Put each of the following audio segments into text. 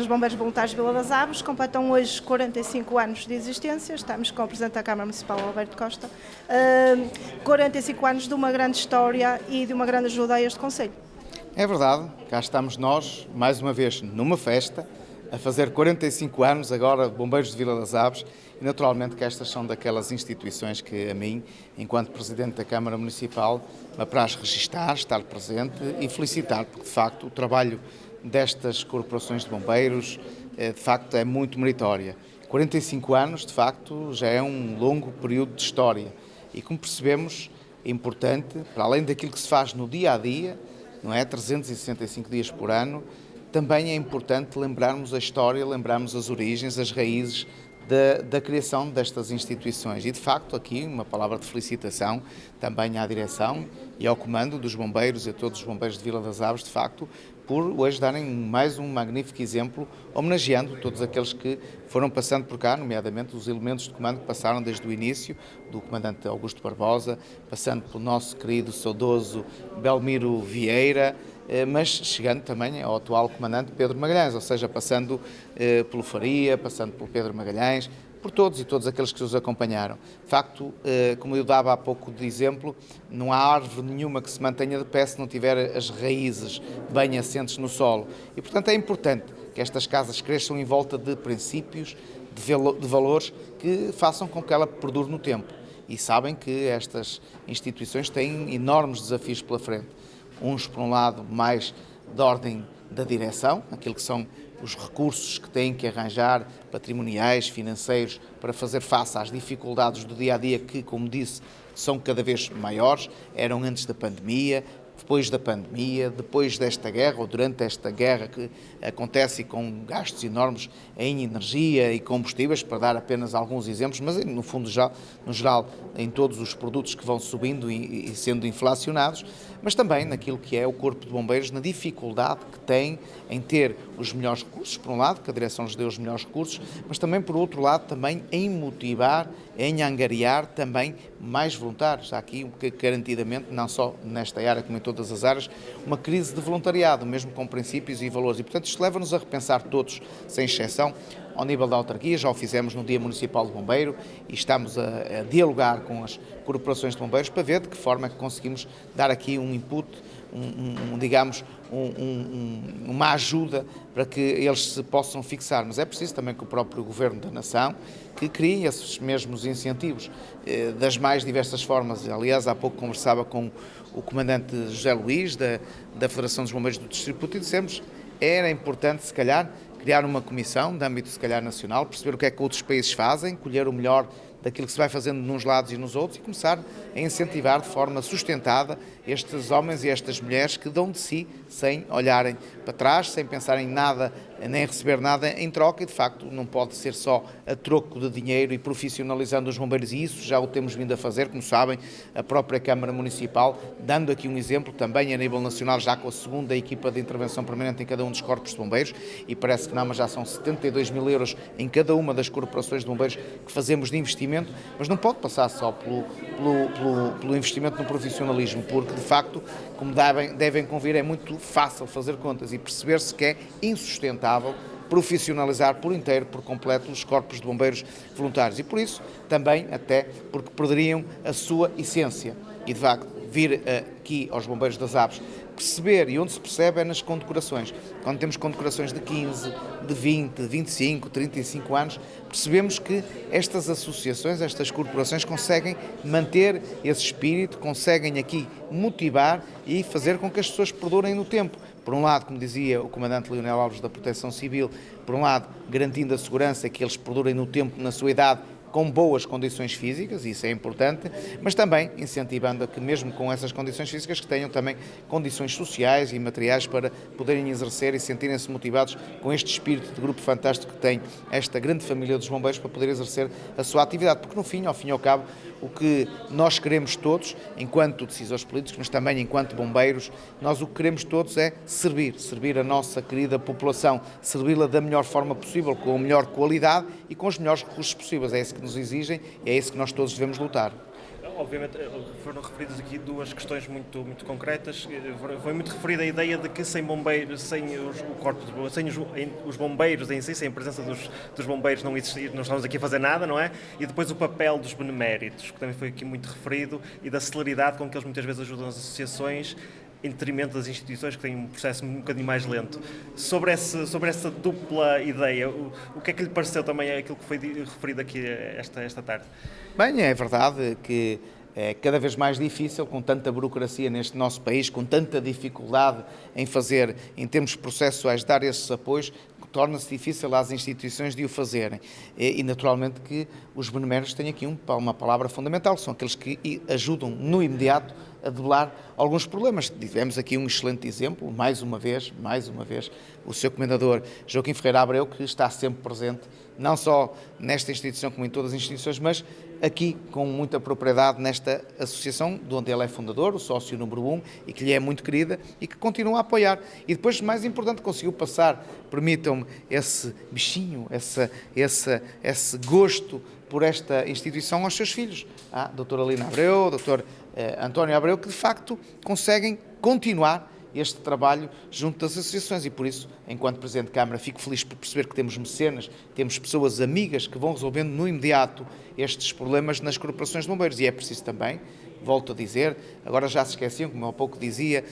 dos Bombeiros Voluntários de Vila das Aves, completam hoje 45 anos de existência. Estamos com o Presidente da Câmara Municipal, Alberto Costa. 45 anos de uma grande história e de uma grande ajuda a este concelho. É verdade, cá estamos nós, mais uma vez, numa festa, a fazer 45 anos agora, Bombeiros de Vila das Aves, e naturalmente que estas são daquelas instituições que a mim, enquanto Presidente da Câmara Municipal, me apraz registar, estar presente e felicitar, porque de facto o trabalho destas corporações de bombeiros, de facto é muito meritória. 45 anos, de facto, já é um longo período de história e, como percebemos, é importante, para além daquilo que se faz no dia-a-dia, não é? 365 dias por ano, também é importante lembrarmos a história, lembrarmos as origens, as raízes da criação destas instituições. E, de facto, aqui uma palavra de felicitação também à direção e ao comando dos bombeiros e a todos os bombeiros de Vila das Aves, de facto, por hoje darem mais um magnífico exemplo, homenageando todos aqueles que foram passando por cá, nomeadamente os elementos de comando que passaram desde o início, do comandante Augusto Barbosa, passando pelo nosso querido, saudoso Belmiro Vieira, mas chegando também ao atual comandante Pedro Magalhães, ou seja, passando pelo Faria, passando pelo Pedro Magalhães, por todos e todos aqueles que os acompanharam. De facto, como eu dava há pouco de exemplo, não há árvore nenhuma que se mantenha de pé se não tiver as raízes bem assentes no solo. E, portanto, é importante que estas casas cresçam em volta de princípios, de valores que façam com que ela perdure no tempo. E sabem que estas instituições têm enormes desafios pela frente. Uns, por um lado, mais de ordem da direção, aquilo que são os recursos que têm que arranjar, patrimoniais, financeiros, para fazer face às dificuldades do dia-a-dia que, como disse, são cada vez maiores, eram antes da pandemia, depois da pandemia, depois desta guerra, ou durante esta guerra que acontece com gastos enormes em energia e combustíveis, para dar apenas alguns exemplos, mas no fundo, já, no geral, em todos os produtos que vão subindo e sendo inflacionados, mas também naquilo que é o Corpo de Bombeiros, na dificuldade que tem em ter os melhores recursos, por um lado, que a direção lhes deu os melhores recursos, mas também, por outro lado, também em motivar, em angariar também mais voluntários. Há aqui, garantidamente, não só nesta área como em todas as áreas, uma crise de voluntariado, mesmo com princípios e valores. E, portanto, isto leva-nos a repensar todos, sem exceção, ao nível da autarquia. Já o fizemos no Dia Municipal de Bombeiro e estamos a dialogar com as corporações de bombeiros para ver de que forma é que conseguimos dar aqui um input, uma ajuda para que eles se possam fixar. Mas é preciso também que o próprio Governo da Nação que crie esses mesmos incentivos das mais diversas formas. Aliás, há pouco conversava com o comandante José Luís, da Federação dos Bombeiros do Distrito, e dissemos era importante, se calhar, criar uma comissão de âmbito, se calhar, nacional, perceber o que é que outros países fazem, colher o melhor daquilo que se vai fazendo nos lados e nos outros e começar a incentivar de forma sustentada estes homens e estas mulheres que dão de si sem olharem para trás, sem pensar em nada, nem receber nada em troca e, de facto, não pode ser só a troco de dinheiro e profissionalizando os bombeiros, e isso já o temos vindo a fazer, como sabem, a própria Câmara Municipal, dando aqui um exemplo também a nível nacional, já com a segunda equipa de intervenção permanente em cada um dos corpos de bombeiros, e parece que não, mas já são 72 mil euros em cada uma das corporações de bombeiros que fazemos de investimento, mas não pode passar só pelo investimento no profissionalismo, porque, de facto, como devem convir, é muito fácil fazer contas e perceber-se que é insustentável profissionalizar por inteiro, por completo, os corpos de bombeiros voluntários. E por isso, também, até porque perderiam a sua essência. E, de facto, vir aqui aos Bombeiros das Aves, perceber, e onde se percebe é nas condecorações. Quando temos condecorações de 15, de 20, de 25, 35 anos, percebemos que estas associações, estas corporações conseguem manter esse espírito, conseguem aqui motivar e fazer com que as pessoas perdurem no tempo. Por um lado, como dizia o comandante Leonel Alves da Proteção Civil, por um lado, garantindo a segurança que eles perdurem no tempo, na sua idade, com boas condições físicas, isso é importante, mas também incentivando a que, mesmo com essas condições físicas, que tenham também condições sociais e materiais para poderem exercer e sentirem-se motivados com este espírito de grupo fantástico que tem esta grande família dos bombeiros para poder exercer a sua atividade, porque no fim, ao fim e ao cabo, o que nós queremos todos, enquanto decisores políticos, mas também enquanto bombeiros, nós o que queremos todos é servir a nossa querida população, servi-la da melhor forma possível, com a melhor qualidade e com os melhores recursos possíveis. É isso que nos exigem e é isso que nós todos devemos lutar. obviamente foram referidas aqui duas questões muito concretas. Foi muito referida a ideia de que sem bombeiros, sem o corpo de bombeiros, sem os bombeiros em si, sem a presença dos bombeiros não existir, não estamos aqui a fazer nada, não é? E depois o papel dos beneméritos, que também foi aqui muito referido, e da celeridade com que eles muitas vezes ajudam as associações, em detrimento das instituições que têm um processo um bocadinho mais lento. Sobre essa dupla ideia, o que é que lhe pareceu também aquilo que foi referido aqui esta tarde? Bem, é verdade que é cada vez mais difícil, com tanta burocracia neste nosso país, com tanta dificuldade em fazer, em termos processuais, dar esses apoios, torna-se difícil às instituições de o fazerem. E naturalmente que os beneméritos têm aqui uma palavra fundamental, são aqueles que ajudam no imediato a debelar alguns problemas. Tivemos aqui um excelente exemplo, mais uma vez, o Sr. Comendador Joaquim Ferreira Abreu, que está sempre presente, não só nesta instituição como em todas as instituições, mas aqui com muita propriedade nesta associação, de onde ele é fundador, o sócio número 1, e que lhe é muito querida e que continua a apoiar. E depois, mais importante, conseguiu passar, permitam-me, esse bichinho, esse gosto por esta instituição aos seus filhos, a doutora Lina Abreu, o doutor António Abreu, que de facto conseguem continuar este trabalho junto das associações e por isso, enquanto Presidente de Câmara, fico feliz por perceber que temos mecenas, temos pessoas amigas que vão resolvendo no imediato estes problemas nas corporações de bombeiros e é preciso também, volto a dizer, agora já se esqueciam, como eu há pouco dizia,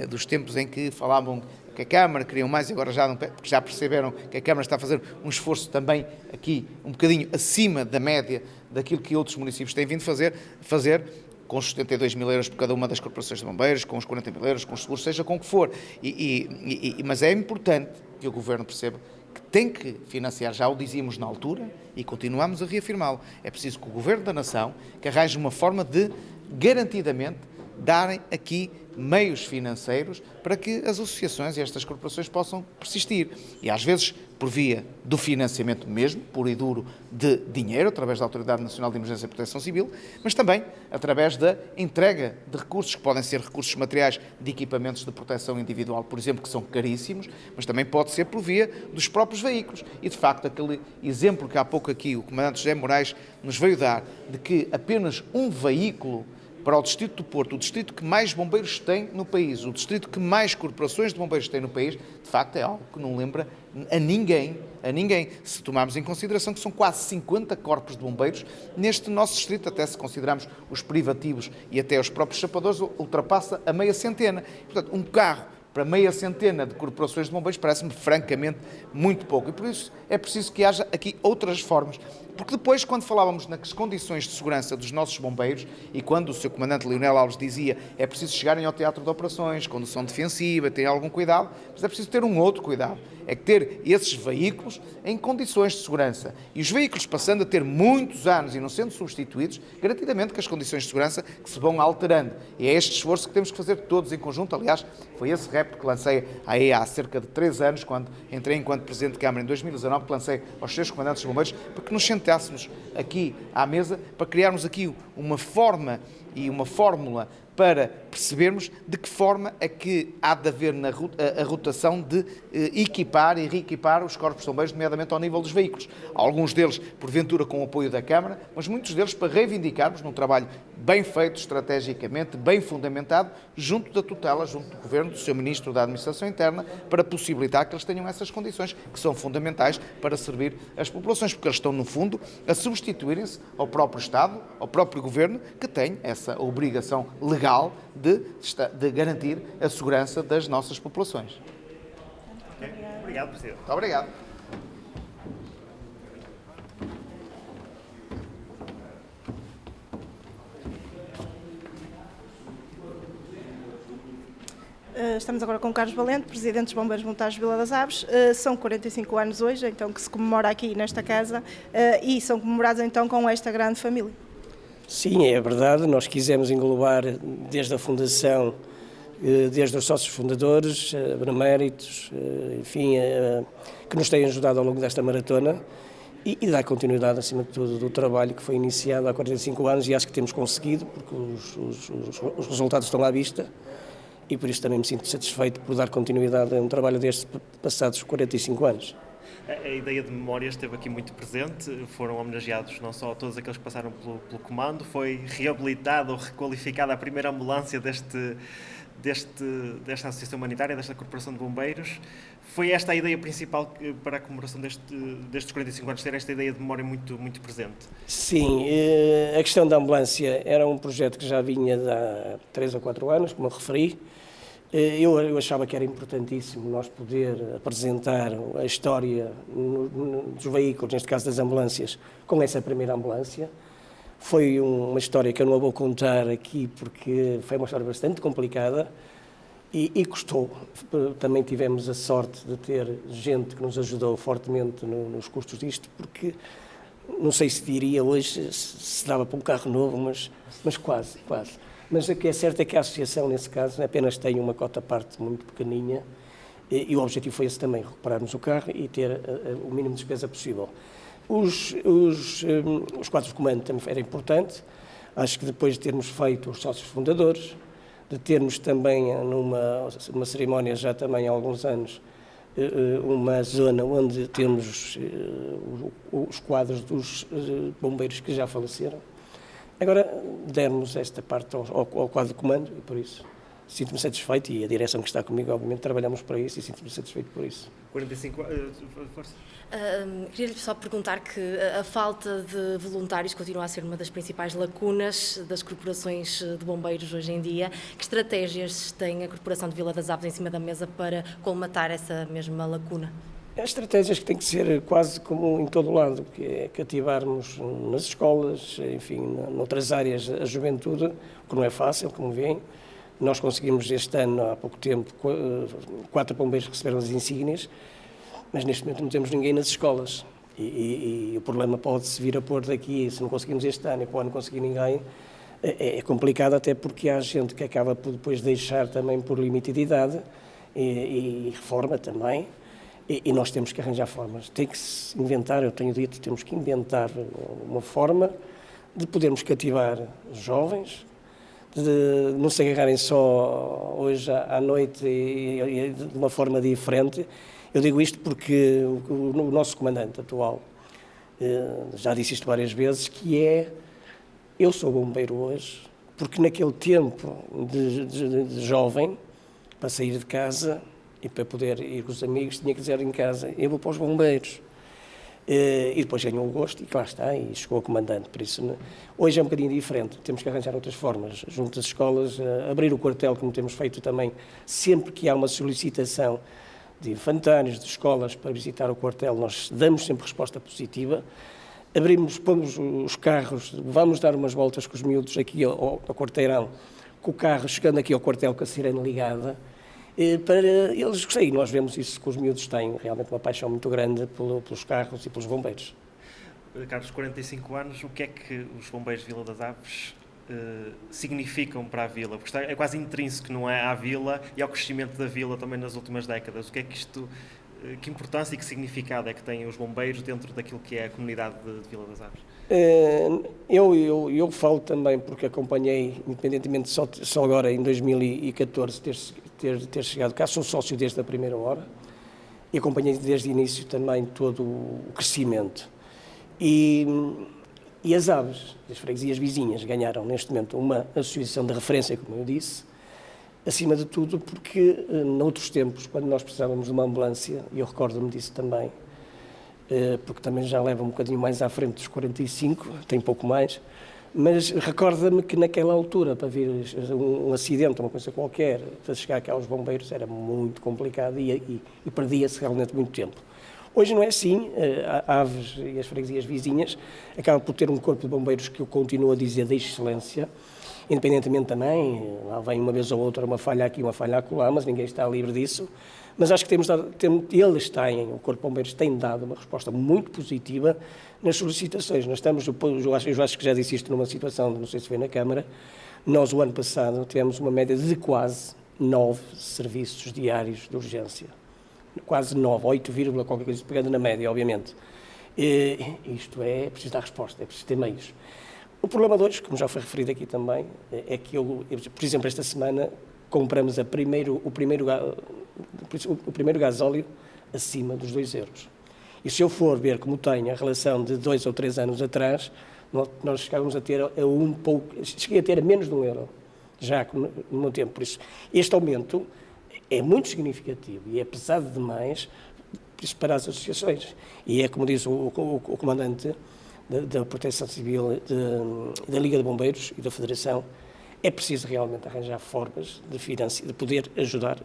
dos tempos em que falavam que a Câmara queriam mais e agora já não, porque já perceberam que a Câmara está a fazer um esforço também aqui um bocadinho acima da média daquilo que outros municípios têm vindo fazer com os 72 mil euros por cada uma das corporações de bombeiros, com os 40 mil euros, com os seguros, seja com o que for. Mas é importante que o Governo perceba que tem que financiar, já o dizíamos na altura e continuamos a reafirmá-lo. É preciso que o Governo da Nação que arranje uma forma de, garantidamente, darem aqui meios financeiros para que as associações e estas corporações possam persistir. E às vezes por via do financiamento mesmo, puro e duro, de dinheiro, através da Autoridade Nacional de Emergência e Proteção Civil, mas também através da entrega de recursos, que podem ser recursos materiais de equipamentos de proteção individual, por exemplo, que são caríssimos, mas também pode ser por via dos próprios veículos. E, de facto, aquele exemplo que há pouco aqui o Comandante José Moraes nos veio dar, de que apenas um veículo para o Distrito do Porto, o distrito que mais bombeiros tem no país, o distrito que mais corporações de bombeiros tem no país, de facto é algo que não lembra a ninguém, se tomarmos em consideração que são quase 50 corpos de bombeiros neste nosso distrito, até se considerarmos os privativos e até os próprios chapadores, ultrapassa a meia centena. Portanto, um carro para meia centena de corporações de bombeiros parece-me francamente muito pouco. E por isso é preciso que haja aqui outras formas. Porque depois, quando falávamos nas condições de segurança dos nossos bombeiros e quando o Sr. Comandante Leonel Alves dizia é preciso chegarem ao teatro de operações, condução defensiva, ter algum cuidado, mas é preciso ter um outro cuidado. É que ter esses veículos em condições de segurança. E os veículos passando a ter muitos anos e não sendo substituídos, garantidamente que as condições de segurança que se vão alterando. E é este esforço que temos que fazer todos em conjunto. Aliás, foi esse repto que lancei aí há cerca de 3 anos, quando entrei enquanto Presidente de Câmara em 2019, que lancei aos 6 comandantes dos bombeiros, para que nos sentássemos aqui à mesa, para criarmos aqui uma forma e uma fórmula para percebermos de que forma é que há de haver a rotação de equipar e reequipar os corpos de bombeiros, nomeadamente ao nível dos veículos. Alguns deles, porventura, com o apoio da Câmara, mas muitos deles para reivindicarmos num trabalho bem feito, estrategicamente, bem fundamentado, junto da tutela, junto do Governo, do Sr. Ministro da Administração Interna, para possibilitar que eles tenham essas condições, que são fundamentais para servir as populações, porque eles estão, no fundo, a substituírem-se ao próprio Estado, ao próprio Governo, que tem essa obrigação legal de garantir a segurança das nossas populações. Okay. Obrigado, Presidente. Muito obrigado. Estamos agora com o Carlos Valente, Presidente dos Bombeiros Voluntários de Vila das Aves. São 45 anos hoje, então, que se comemora aqui nesta casa e são comemorados então com esta grande família. Sim, é verdade. Nós quisemos englobar desde a fundação, desde os sócios fundadores, beneméritos, enfim, que nos têm ajudado ao longo desta maratona e dar continuidade, acima de tudo, do trabalho que foi iniciado há 45 anos e acho que temos conseguido, porque os resultados estão à vista e por isso também me sinto satisfeito por dar continuidade a um trabalho destes passados 45 anos. A ideia de memória esteve aqui muito presente, foram homenageados não só todos aqueles que passaram pelo comando, foi reabilitada ou requalificada a primeira ambulância desta Associação Humanitária, desta Corporação de Bombeiros. Foi esta a ideia principal para a comemoração destes 45 anos, ter esta ideia de memória muito, muito presente? Sim, a questão da ambulância era um projeto que já vinha de há 3 ou 4 anos, como eu referi. Eu achava que era importantíssimo nós poder apresentar a história dos veículos, neste caso das ambulâncias, com essa primeira ambulância. Foi uma história que eu não vou contar aqui porque foi uma história bastante complicada e custou. Também tivemos a sorte de ter gente que nos ajudou fortemente nos custos disto, porque não sei se diria hoje se dava para um carro novo, mas quase. Mas o que é certo é que a associação, nesse caso, apenas tem uma cota-parte muito pequeninha e o objetivo foi esse também, recuperarmos o carro e ter o mínimo de despesa possível. Os quadros de comando também era importante. Acho que depois de termos feito os sócios fundadores, de termos também numa cerimónia já também há alguns anos, uma zona onde temos os quadros dos bombeiros que já faleceram. Agora demos esta parte ao quadro de comando e por isso sinto-me satisfeito e a direção que está comigo, obviamente, trabalhamos para isso e sinto-me satisfeito por isso. 45 força. Queria-lhe só perguntar que a falta de voluntários continua a ser uma das principais lacunas das corporações de bombeiros hoje em dia. Que estratégias tem a Corporação de Vila das Aves em cima da mesa para colmatar essa mesma lacuna? As estratégias que têm que ser quase como em todo o lado, que é cativarmos nas escolas, enfim, noutras áreas, a juventude, o que não é fácil, como veem. Nós conseguimos este ano, há pouco tempo, 4 bombeiros receberam as insígnias, mas neste momento não temos ninguém nas escolas. E o problema pode-se vir a pôr daqui, se não conseguimos este ano e para o ano conseguir ninguém, é complicado, até porque há gente que acaba por depois deixar também por limite de idade e reforma também. E nós temos que arranjar formas. Tem que se inventar, eu tenho dito, temos que inventar uma forma de podermos cativar jovens, de não se agarrarem só hoje à noite e de uma forma diferente. Eu digo isto porque o nosso comandante atual já disse isto várias vezes, que é, eu sou bombeiro hoje, porque naquele tempo de jovem, para sair de casa e para poder ir com os amigos, tinha que dizer em casa, eu vou para os bombeiros. E depois ganhou o gosto e lá está, e chegou a comandante. Por isso, hoje é um bocadinho diferente, temos que arranjar outras formas, junto às escolas, abrir o quartel, como temos feito também, sempre que há uma solicitação de infantários, de escolas para visitar o quartel, nós damos sempre resposta positiva. Pomos os carros, vamos dar umas voltas com os miúdos aqui ao quarteirão, com o carro chegando aqui ao quartel com a sirene ligada, para eles gostarem. Nós vemos isso que os miúdos têm realmente uma paixão muito grande pelos carros e pelos bombeiros. Carlos, 45 anos, o que é que os bombeiros de Vila das Aves significam para a vila? Porque é quase intrínseco, não é, à vila e ao crescimento da vila também nas últimas décadas. O que é que isto, que importância e que significado é que têm os bombeiros dentro daquilo que é a comunidade de Vila das Aves? Eu falo também porque acompanhei, independentemente só agora em 2014 ter chegado cá, sou sócio desde a primeira hora e acompanhei desde o início também todo o crescimento. E as aves, as freguesias vizinhas, ganharam neste momento uma associação de referência, como eu disse, acima de tudo porque noutros tempos, quando nós precisávamos de uma ambulância, e eu recordo-me disso também, porque também já leva um bocadinho mais à frente dos 45, tem pouco mais, mas recorda-me que naquela altura, para vir um acidente, uma coisa qualquer, para chegar cá aos bombeiros era muito complicado e perdia-se realmente muito tempo. Hoje não é assim, a Aves e as freguesias vizinhas acabam por ter um corpo de bombeiros que eu continuo a dizer de excelência, independentemente também, lá vem uma vez ou outra uma falha aqui, uma falha acolá, mas ninguém está livre disso. Mas acho que o Corpo de Bombeiros tem dado uma resposta muito positiva nas solicitações. Nós estamos, eu acho que já disse isto numa situação, não sei se foi na Câmara, nós o ano passado tivemos uma média de quase 9 serviços diários de urgência. Quase 9, 8, qualquer coisa, pegando na média, obviamente. Isto é preciso dar resposta, é preciso ter meios. O problema de hoje, como já foi referido aqui também, é que por exemplo, esta semana compramos o primeiro gasóleo acima dos 2 euros. E se eu for ver como tenho a relação de 2 ou 3 anos atrás, nós chegávamos a ter cheguei a ter menos de €1, já no meu tempo. Por isso, este aumento é muito significativo e é pesado demais para as associações. E é como diz o comandante da Proteção Civil, da Liga de Bombeiros e da Federação, é preciso realmente arranjar formas de poder ajudar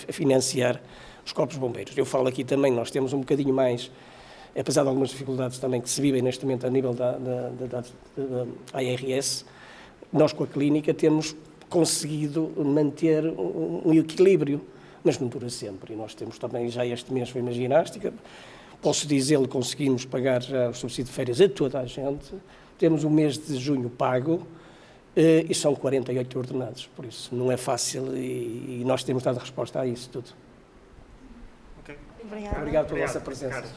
a financiar os corpos de bombeiros. Eu falo aqui também, nós temos um bocadinho mais, apesar de algumas dificuldades também que se vivem neste momento a nível da ARS, nós com a clínica temos conseguido manter um equilíbrio, mas não dura sempre. E nós temos também, já este mês foi uma ginástica, posso dizer-lhe, conseguimos pagar já o subsídio de férias a toda a gente, temos o mês de junho pago, e são 48 ordenados, por isso não é fácil e nós temos dado resposta a isso tudo. Okay. Obrigada. Obrigado pela vossa presença. Carlos.